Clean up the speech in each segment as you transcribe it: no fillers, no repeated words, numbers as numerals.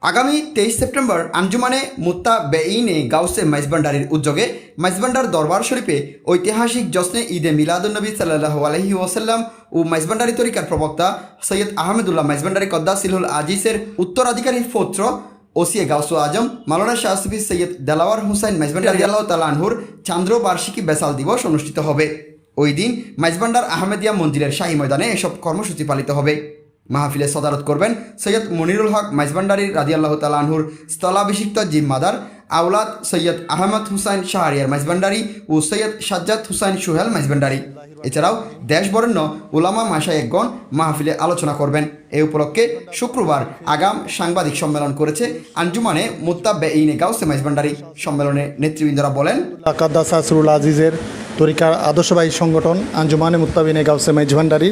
আগামী 23 সেপ্টেম্বর আঞ্জুমানে মুত্তাবেইনে গাউসে মাইজভান্ডারির উদ্যোগে মাইজভান্ডার দরবার শরীফে ঐতিহাসিক জশ্নে ঈদে মিলাদুন্নবী সাল্লাল্লাহু আলাইহি ওয়াসাল্লাম ও মাইজভান্ডারি তরিকার প্রবক্তা সৈয়দ আহমেদুল্লাহ মাইজভান্ডারি কদ্দাসিলহুল আজিজের উত্তরাধিকারী পৌত্র ওসিয়ে গাউসু আজম মাওলানা শাহ সুফি সৈয়দ দেলাওয়ার হুসাইন মাইজভান্ডারি আল্লাহ তাআলা আনহুর চান্দ্র বার্ষিকী বেসাল দিবস অনুষ্ঠিত হবে। ওই দিন মাইজভান্ডার আহমেদিয়া মন্দিরের শাহী ময়দানে এসব কর্মসূচি পালিত হবে। মাহফিলে সদারত করবেন সৈয়দ মনিরুল হক মাইজভান্ডারি রাদিয়াল্লাহু তাআলা আনহুর স্থলাভিষিক্ত জিম্মাদার আওলাদ সৈয়দ আহমদ হুসাইন শাহরিয়ার মাইজভান্ডারি ও সৈয়দ সাজ্জাদ হুসাইন সুহেল মাইজভান্ডারি। এছাড়াও দেশ বরেণ্য উলামা মাশায়েখগণ মাহফিলে আলোচনা করবেন। এই উপলক্ষে শুক্রবার আগাম সাংবাদিক সম্মেলন করেছে আঞ্জুমানে মুত্তাবেইনে গাউসে মাইজভান্ডারি। সম্মেলনে নেতৃবৃন্দরা বলেন, কাদ্দাসুল আজিজের তরিকার আদর্শবাহী সংগঠন আঞ্জুমানে মুত্তাবেইনে গাউসে মাইজভান্ডারি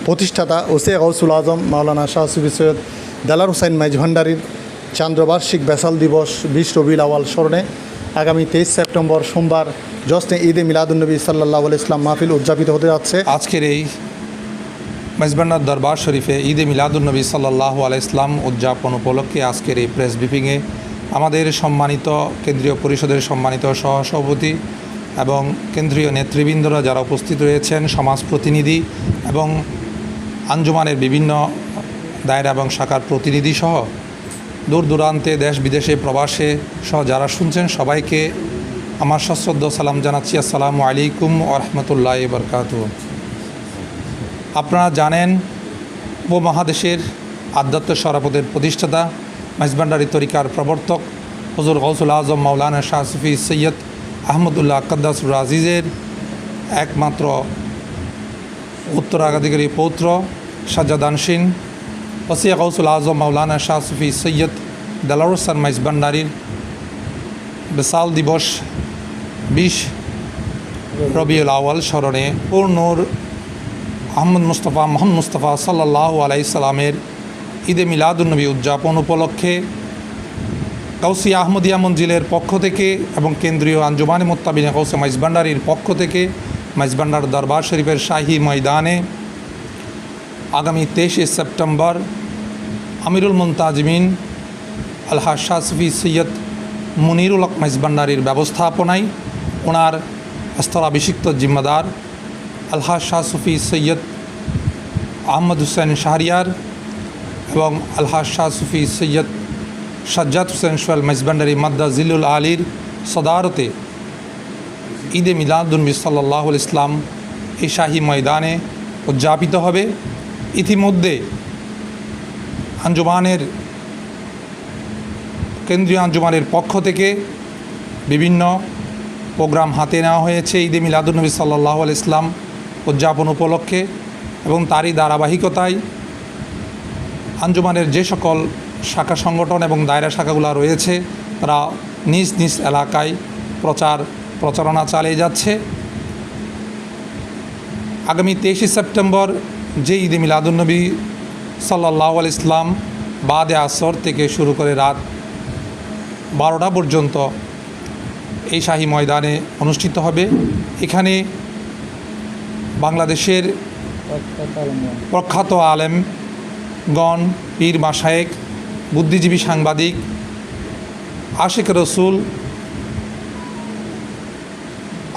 প্রতিষ্ঠাতা ওসিয়ে গাউসুল আজম মাওলানা শাহ সুফি সৈয়দ দেলাওয়ার হুসাইন মাইজভান্ডারির চান্দ্রবার্ষিক বেসাল দিবস 20 রবিউল আউয়াল স্মরণে আগামী 23 সেপ্টেম্বর সোমবার জশ্নে ঈদে মিলাদুন্নবী সাল্লাল্লাহু আলাইহি ওয়াসাল্লাম মাহফিল উদযাপিত হতে যাচ্ছে। আজকের এই মাইজভান্ডার দরবার শরীফে ঈদে মিলাদুন্নবী সাল্লাল্লাহু আলাইহি ওয়াসাল্লাম উদযাপন উপলক্ষে আজকের এই প্রেস ব্রিফিংয়ে আমাদের সম্মানিত কেন্দ্রীয় পরিষদের সম্মানিত সহসভাপতি এবং কেন্দ্রীয় নেতৃবৃন্দরা যারা উপস্থিত রয়েছেন, সমাজ প্রতিনিধি এবং আঞ্জুমানের বিভিন্ন দায়রা এবং শাখার প্রতিনিধি সহ দূর দূরান্তে দেশ বিদেশে প্রবাসে সহ যারা শুনছেন সবাইকে আমার সশ্রদ্ধ সালাম জানাচ্ছি। আসসালামু আলাইকুম ওয়া রাহমাতুল্লাহি ওয়া বারাকাতুহু। আপনারা জানেন, উপমহাদেশের আধ্যাত্ম সরাপদের প্রতিষ্ঠাতা মাইজভান্ডারি তরিকার প্রবর্তক হুজুর গাউসুল আজম মাওলানা শাহ সুফি সৈয়দ আহমদুল্লাহ কাদ্দাসুল আজিজের একমাত্র উত্তরাধিকারী পৌত্র সাজ্জাদানশীন ওসিয়ে গাউসুল আজম মাওলানা শাহ সুফি সৈয়দ দেলাওয়ার হুসাইন মাইজভান্ডারির বেসাল দিবস 20 রবিউল আউয়াল স্মরণে পূর্ণর মোহাম্মদ মুস্তফা সাল্লাল্লাহু আলাইহি সাল্লামের ঈদে মিলাদুন্নবী উদযাপন উপলক্ষে গাউসিয়া আহমদিয়া মঞ্জিলের পক্ষ থেকে এবং কেন্দ্রীয় আঞ্জুমানে মুত্তাবেইনে গাউসে মাইজভান্ডারির পক্ষ থেকে মাইজভান্ডার দরবার শরীফের শাহী ময়দানে আগামী 23 সেপ্টেম্বর আমিরুল মুনতাজিমিন আলহাজ শাহ সুফি সৈয়দ মনিরুল হক মাইজভান্ডারির ব্যবস্থাপনায় ওনার স্থলাভিষিক্ত জিম্মাদার আলহাজ শাহ সুফি সৈয়দ আহমদ হুসাইন শাহরিয়ার এবং আলহাজ শাহ সুফি সৈয়দ সাজ্জাদ হুসাইন সোহেল মাইজভান্ডারি মাদ্দা জিলুল আলীর সদারতে ঈদে মিলাদুন্নবী সাল্লাল্লাহু আলাইহি ওয়াসাল্লাম এই শাহী ময়দানে উদযাপিত হবে। ইতিমধ্যে আঞ্জুমানের কেন্দ্রীয় আঞ্জুমানের পক্ষ থেকে বিভিন্ন প্রোগ্রাম হাতে নেওয়া হয়েছে ঈদে মিলাদুন্নবী সাল্লাল্লাহু আলাইহি ওয়াসাল্লাম উদযাপন উপলক্ষে, এবং তারই ধারাবাহিকতায় আঞ্জুমানের যে সকল শাখা সংগঠন এবং দায়রা শাখাগুলো রয়েছে তারা নিজ নিজ এলাকায় প্রচারণা চালিয়ে যাচ্ছে। আগামী 23 সেপ্টেম্বর যে ঈদে মিলাদুন্নবী সাল্লাল্লাহু আলাইহি ওয়াসাল্লাম বাদে আসর থেকে শুরু করে রাত 12টা পর্যন্ত এই শাহী ময়দানে অনুষ্ঠিত হবে। এখানে বাংলাদেশের প্রখ্যাত আলেমগণ, পীর মাশায়েখ, বুদ্ধিজীবী, সাংবাদিক, আশিক রসুল,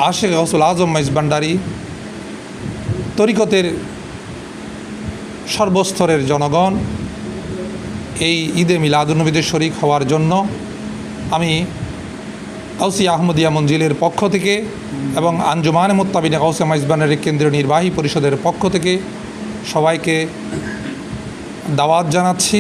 আশিক গাউসুল আজম মাইজভান্ডারি, তরিকতের সর্বস্তরের জনগণ এই ঈদে মিলাদুন্নবীতে শরীক হওয়ার জন্য আমি গাউসিয়া আহমদিয়া মঞ্জিলের পক্ষ থেকে এবং আঞ্জুমানে মুত্তাবেইনে গাউসে মাইজভান্ডারি কেন্দ্রীয় নির্বাহী পরিষদের পক্ষ থেকে সবাইকে দাওয়াত জানাচ্ছি।